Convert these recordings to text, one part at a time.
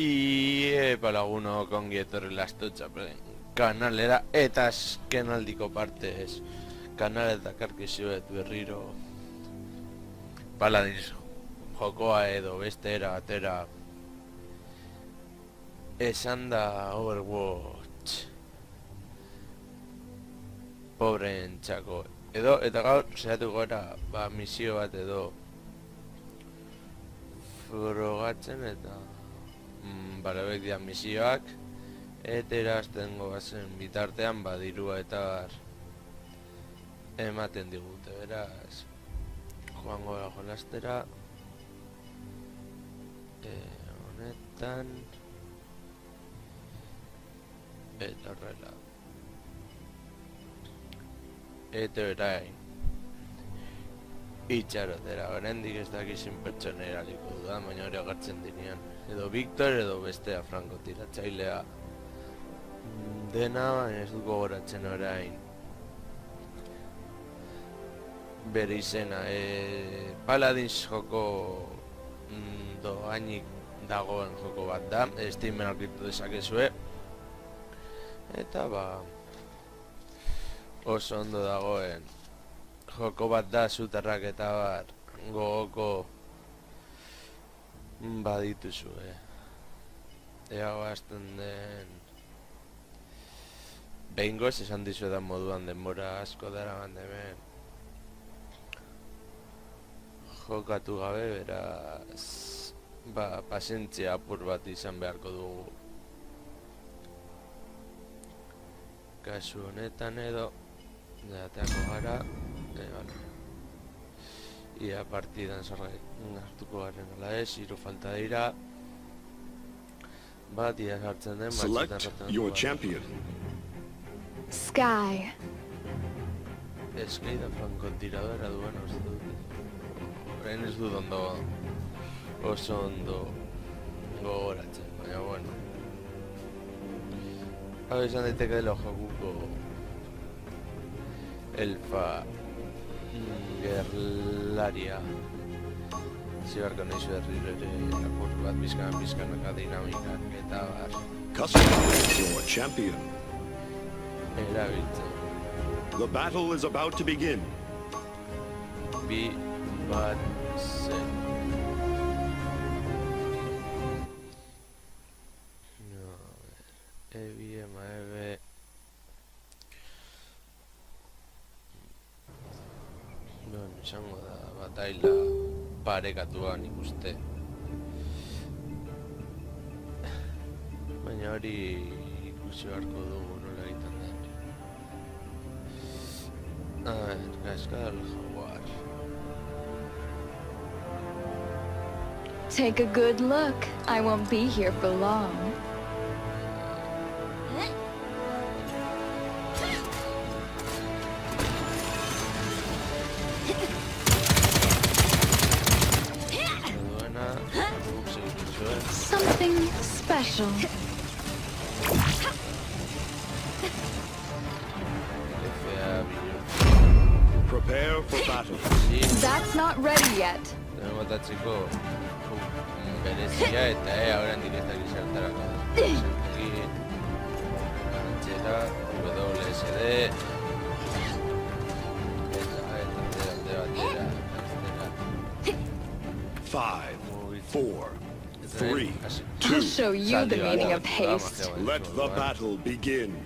Laguno kongi etorri lastotxa kanalera eta azken aldiko partez kanaleta karkizuet berriro Paladins jokoa edo beste era batera esan da Overwatch pobreen txako edo eta gaur zehatu gora misio bat edo frogatzen eta barabek dian misioak eta erazten goazen bitartean badirua eta bar ematen digute, beraz joango da jolastera honetan eta horrela eta orain itxarotera, oraindik ez dakizin pertsonera liko dudan, baina hori agartzen dinean edo Victor edo bestea franko tiratzailea dena, baina ez duko goratzen orain bere izena Paladins joko doainik dagoen joko bat da, Steamen aurkitu dezakezue eta oso ondo dagoen joko bat da, zutarrak eta bar gogoko badituzu ea goazten den behingoz esan dizuetan moduan denbora asko daraman hemen jokatu gabe, beraz pazientzia apur bat izan beharko dugu kasu honetan edo jateako gara ia partidan hartuko garen ala ez, hiru falta dira bat ia hartzen den Select your champion. Sky. Sky da frankotiradora duen uste dut orain ez dut ondo oso ondo gogoratzen, baina bueno hau izan daiteke dela jokuko elfa gerlaria zibarko nahizu herriro ere apur bat bizkanaka dinamikak eta bar Customize your champion. erabiltzen The battle is about to begin. bi bat zen izango da bataila parekatua nik uste baina hori ikusi beharko dugu nola egiten den Cascada del Jaguar Take a good look. I won't be here for long. Something special. Prepare for battle. That's not ready yet. Tenemos a chico berezia eta ahora en directa que saltarako aquí Angela WSD Five, four, three, I'll show you the meaning of haste. let the battle begin.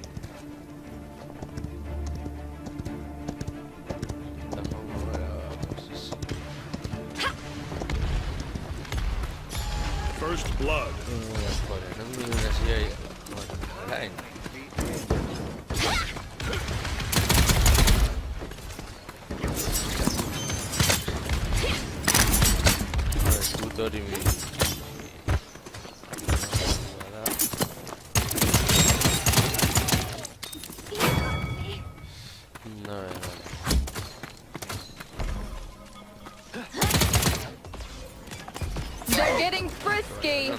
First blood. They're getting frisky.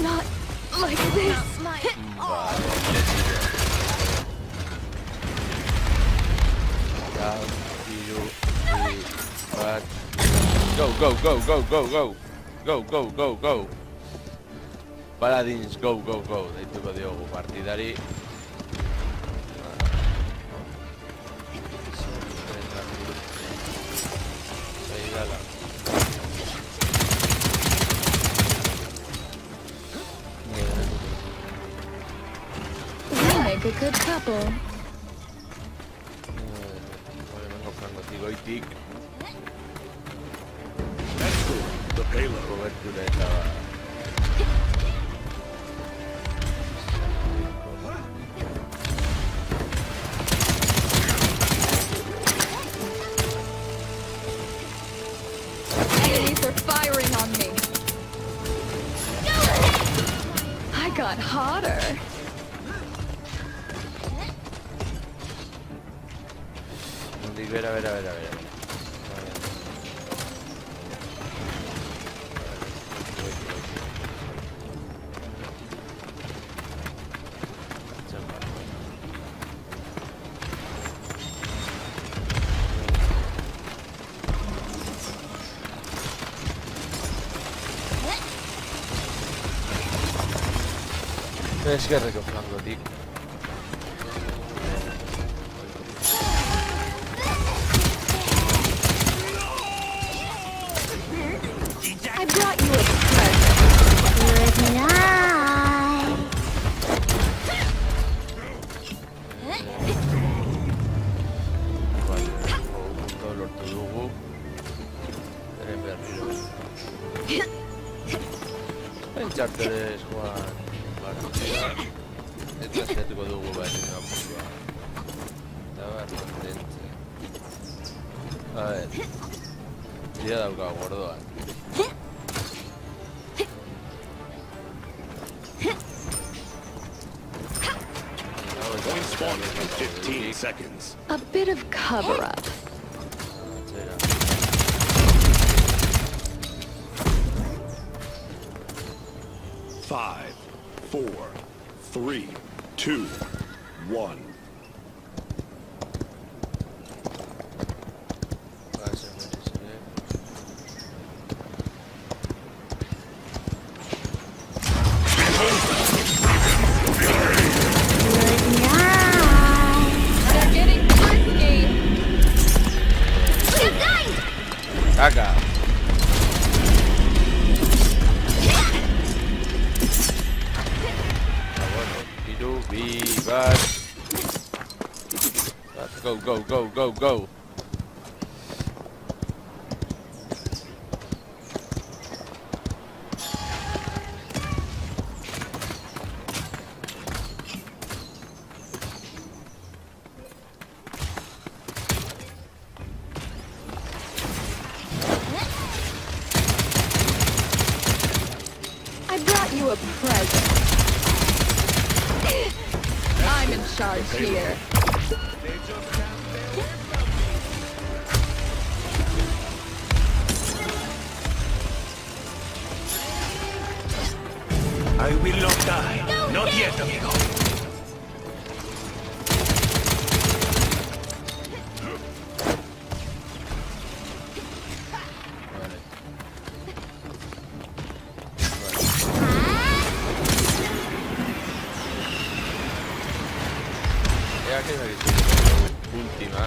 Not like this. Down, 2, 3, 4 Go, go, go, go, go, go. Go, go, go, go. Paladins, go, go, go. Deituko diogu partidari. Zaidala. We make a good couple. Vengo frangotigoitik. Escort the payload. Cobertura eta... Enemies are firing on me. I got hotter. Bera. Eskerreko frangotik. I brought you a present. Good night. Vale, punto lortu dugu. Eren berriro. Pentsatzen joan partida. Eta zetuko dugu berriro apurua. Eta behar mantentze. A ver. Dia dauka gordoan. Point spawning in 15 seconds. A bit of cover up. Five, four, three, two, one. Good night. They're getting frisky. Caca. Bueno, vivas. Go, go, go, go, go. I brought you a present. I'm in charge here. I will not die. Not yet, amigo. Vale. Ya que me última.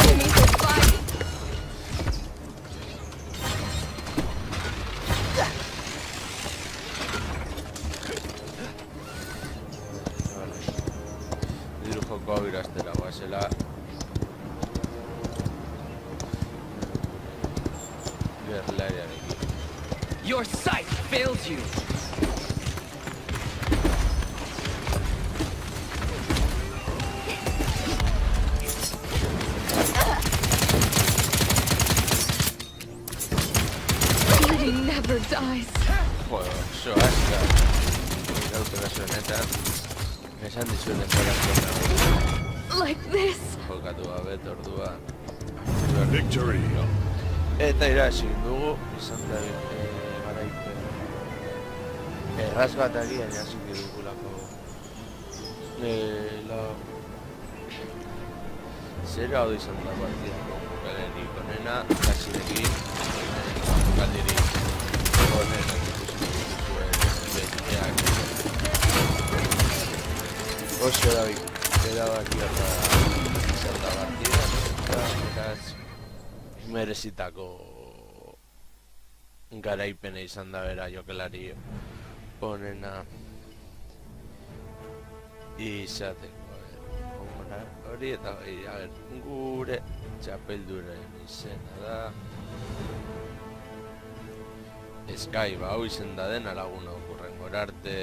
Enemies are fighting. Vale. Dirujoko abirastera guazela. Berlariarekin. Your sight fails you. Beauty never dies. Joder, oso aska. Gauzera zuenetan. Esan dizuen ez gara Like this. jokatu gabe orduan. Victory. Eta irasi dugu, izan da garaipen erraz bat agian jasiki dugulako Zera hau izan da partidako jokalerik onena, kasirekin, jokalerik onena ikusi dituzuen beteak. Oso erabakia izan da partida, eta beraz merezitako garaipena izan da bera jokalari onena izateko. Hori eta gure txapelduren izena da Sky, hau izen da dena laguna okurren gorarte,